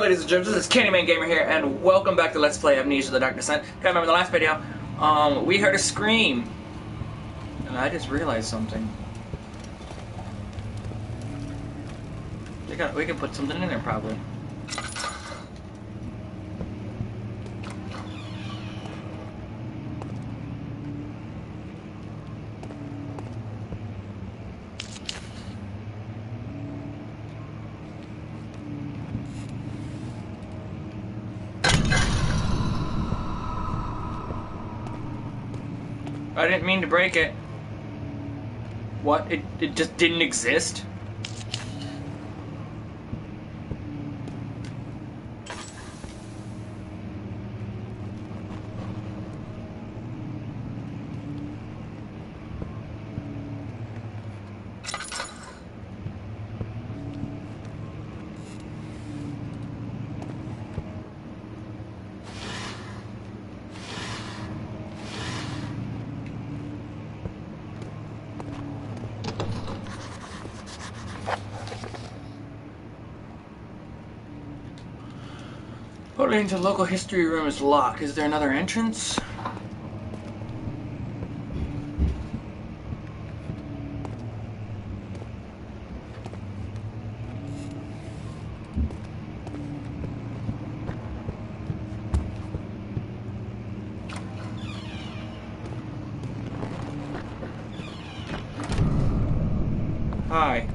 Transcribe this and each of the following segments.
ladies and gentlemen, this is Candyman Gamer here, and welcome back to Let's Play Amnesia: The Dark Descent. Guys, remember the last video, we heard a scream, and I just realized something. We can put something in there, probably. I didn't mean to break it. What? It just didn't exist? Portal into the local history room is locked. Is there another entrance? Hi.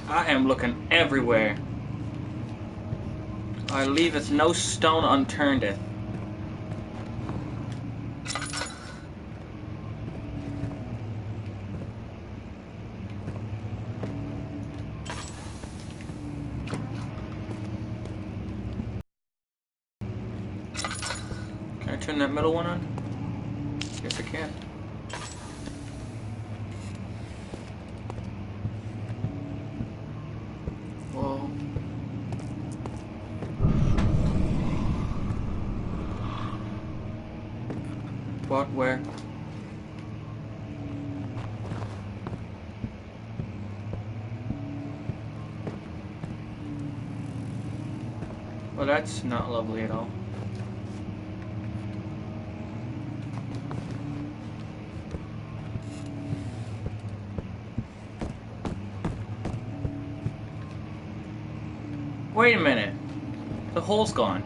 I am looking everywhere. I leaveth no stone unturned. Can I turn that middle one on? Yes, I can. Whoa. What? Where? Well, that's not lovely at all. Wait a minute. The hole's gone.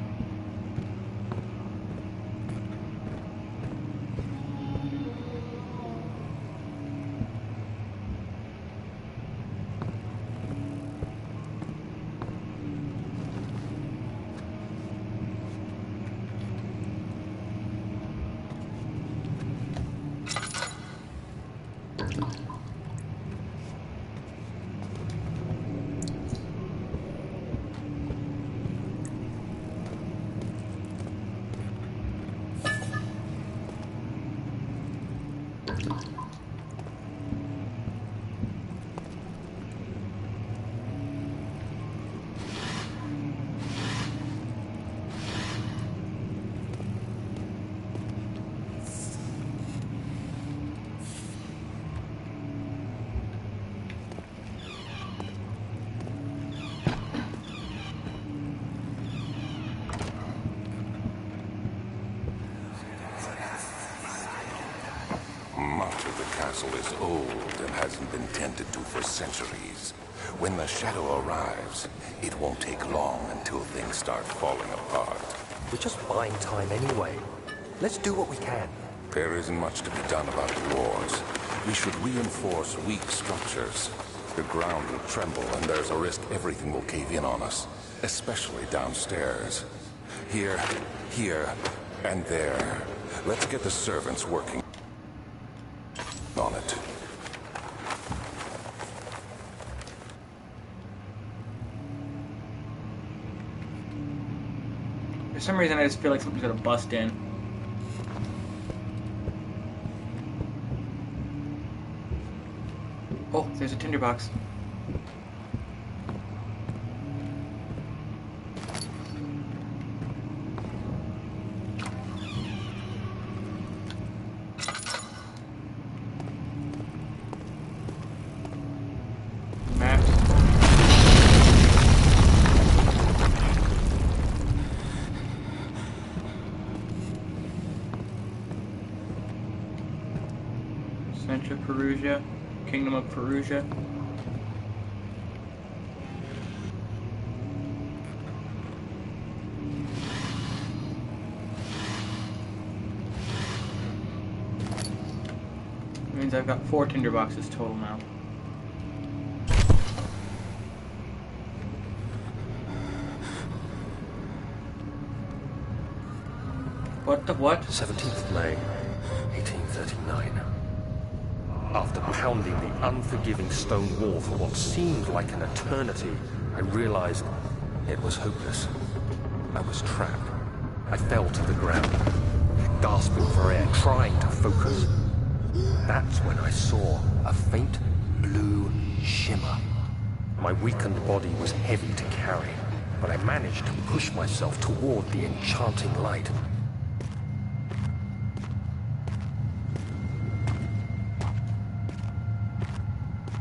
Much of the castle is old and hasn't been tended to for centuries. When the shadow arrives, it won't take long until things start falling apart. We're just buying time anyway. Let's do what we can. There isn't much to be done about the wars. We should reinforce weak structures. The ground will tremble and there's a risk everything will cave in on us, especially downstairs. Here, and there. Let's get the servants working on it. For some reason, I just feel like something's gonna bust in. Oh, there's a tinderbox. Central Perugia, Kingdom of Perugia. Means I've got 4 tinderboxes total now. What the what? 17th May, 1839. After pounding the unforgiving stone wall for what seemed like an eternity, I realized it was hopeless. I was trapped. I fell to the ground, gasping for air, trying to focus. That's when I saw a faint blue shimmer. My weakened body was heavy to carry, but I managed to push myself toward the enchanting light.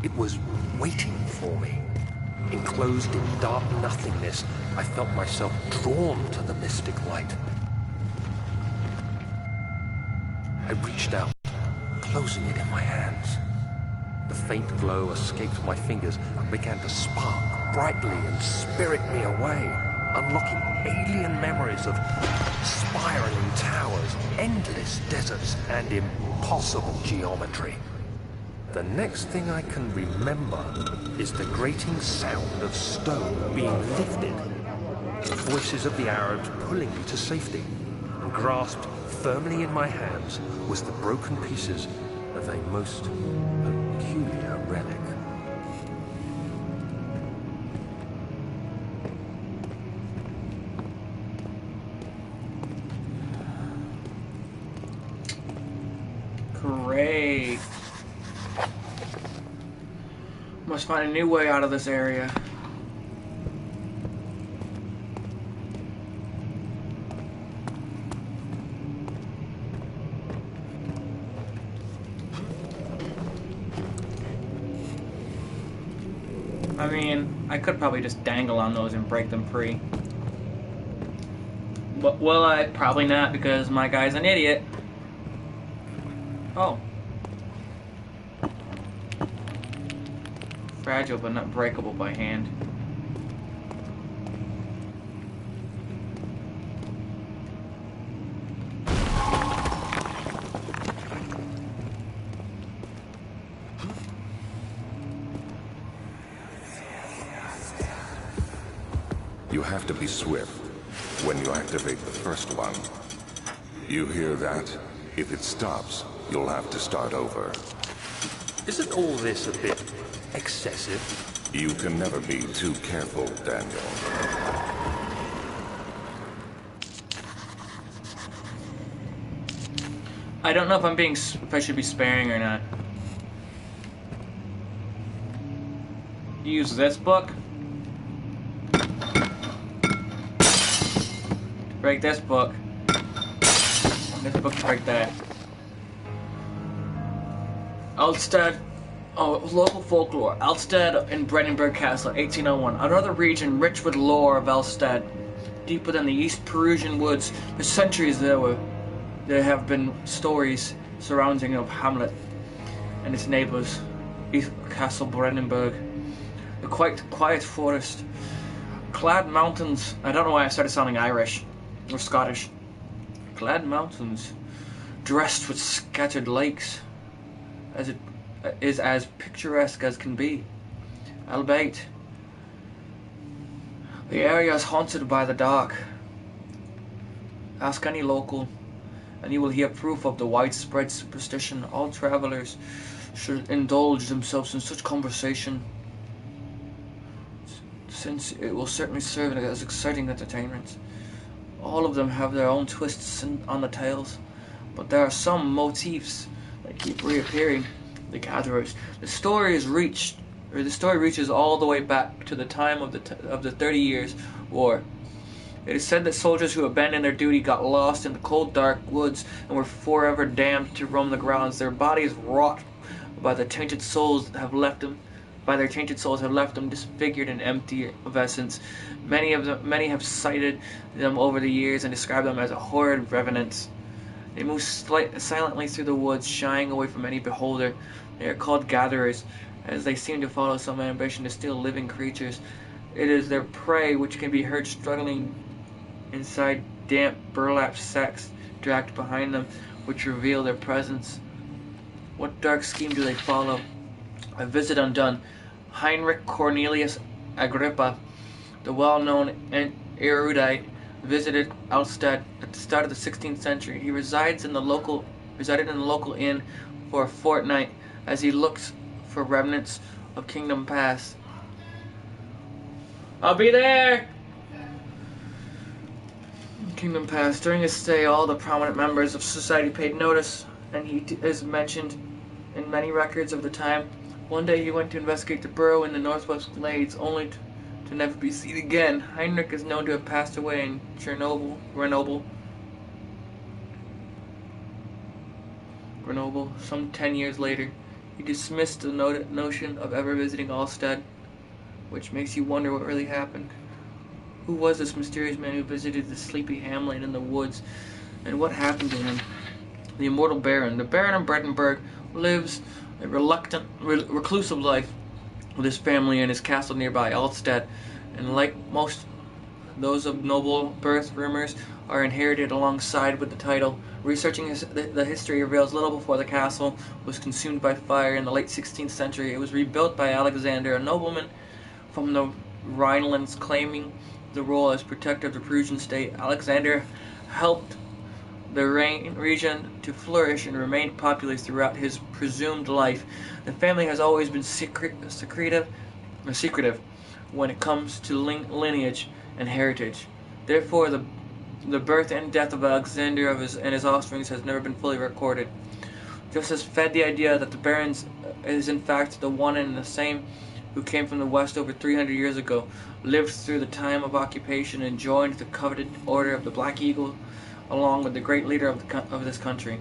It was waiting for me. Enclosed in dark nothingness, I felt myself drawn to the mystic light. I reached out, closing it in my hands. The faint glow escaped my fingers and began to spark brightly and spirit me away, unlocking alien memories of spiraling towers, endless deserts, and impossible geometry. The next thing I can remember is the grating sound of stone being lifted, the voices of the Arabs pulling me to safety, and grasped firmly in my hands was the broken pieces of a most peculiar relic. Great. Must find a new way out of this area. I mean, I could probably just dangle on those and break them free. But will I? Probably not, because my guy's an idiot. Oh. Fragile but not breakable by hand. You have to be swift when you activate the first one. You hear that? If it stops, you'll have to start over. Isn't all this a bit excessive? You can never be too careful, Daniel. I don't know if I should be sparing or not. Use this book. Break this book. This book to break that. Alstead. Oh, local folklore. Alstead in Brandenburg Castle, 1801. Another region rich with lore of Alstead. Deep within the East Perusian woods, for centuries there have been stories surrounding of Hamlet and its neighbours. East Castle Brandenburg. The quiet forest. Clad mountains. I don't know why I started sounding Irish or Scottish. Clad mountains, dressed with scattered lakes, as it is as picturesque as can be. Albeit, the area is haunted by the dark. Ask any local, and you will hear proof of the widespread superstition. All travelers should indulge themselves in such conversation, since it will certainly serve as exciting entertainment. All of them have their own twists on the tales, but there are some motifs that keep reappearing. The gatherers. The story reaches all the way back to the time of the 30 Years' War. It is said that soldiers who abandoned their duty got lost in the cold, dark woods and were forever damned to roam the grounds. Their bodies rot by their tainted souls have left them. Disfigured and empty of essence. Many have cited them over the years and described them as a horrid revenants. They move silently through the woods, shying away from any beholder. They are called gatherers, as they seem to follow some ambition to steal living creatures. It is their prey which can be heard struggling inside damp burlap sacks dragged behind them, which reveal their presence. What dark scheme do they follow? A visit undone. Heinrich Cornelius Agrippa, the well-known erudite, visited Alstad at the start of the 16th century. He resided in the local inn for a fortnight as he looks for remnants of Kingdom Past. I'll be there! Kingdom Past. During his stay, all the prominent members of society paid notice, and he is mentioned in many records of the time. One day he went to investigate the burrow in the northwest glades, only to never be seen again. Heinrich is known to have passed away in Grenoble, some 10 years later. He dismissed the notion of ever visiting Alstad, which makes you wonder what really happened. Who was this mysterious man who visited the sleepy hamlet in the woods, and what happened to him? The immortal Baron. The Baron of Brandenburg lives a reluctant, reclusive life with his family and his castle nearby, Alstad, and like most those of noble birth, rumors are inherited alongside with the title. Researching the history reveals little before the castle was consumed by fire in the late 16th century. It was rebuilt by Alexander, a nobleman from the Rhinelands, claiming the role as protector of the Prussian state. Alexander helped the region to flourish and remained populous throughout his presumed life. The family has always been secretive when it comes to lineage and heritage. Therefore, the birth and death of Alexander and his offspring has never been fully recorded. Just as fed the idea that the Baron is in fact the one and the same who came from the west over 300 years ago, lived through the time of occupation, and joined the coveted Order of the Black Eagle, along with the great leader of this country.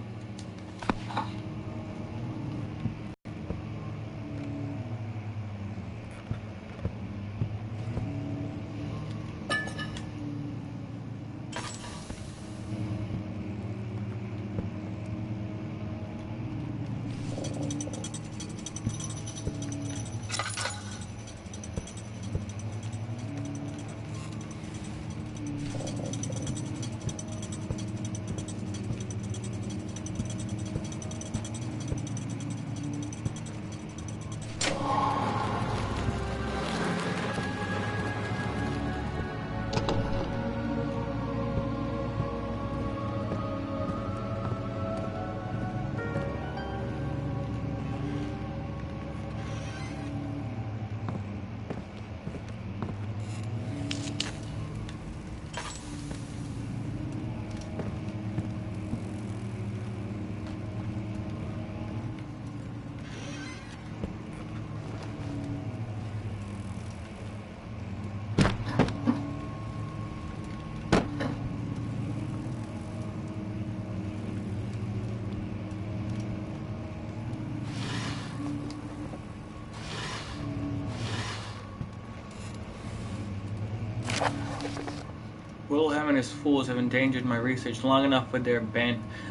Wilhelm and his fools have endangered my research long enough with their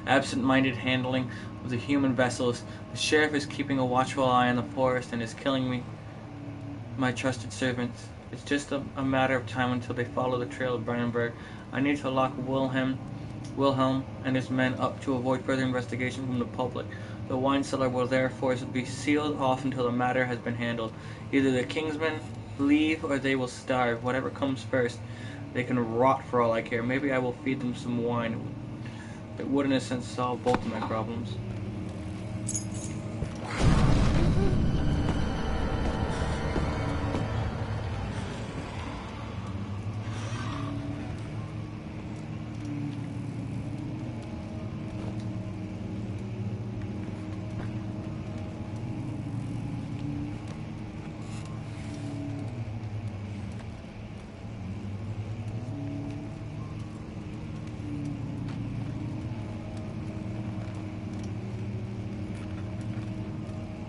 absent-minded handling of the human vessels. The sheriff is keeping a watchful eye on the forest and is killing me, my trusted servants. It's just a matter of time until they follow the trail of Brandenburg. I need to lock Wilhelm and his men up to avoid further investigation from the public. The wine cellar will therefore be sealed off until the matter has been handled. Either the kingsmen leave or they will starve. Whatever comes first. They can rot for all I care. Maybe I will feed them some wine. It would in a sense solve both of my problems.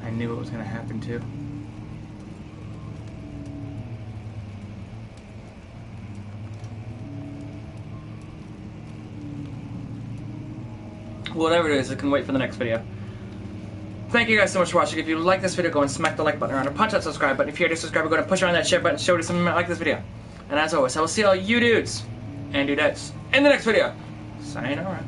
I knew it was going to happen too. whatever it is, it can wait for the next video. Thank you guys so much for watching. If you like this video, go and smack the like button around and punch that subscribe button. If you're already subscribed, go and push around that share button, show to someone who might like this video. And as always, I will see all you dudes and dudettes in the next video. Sayonara.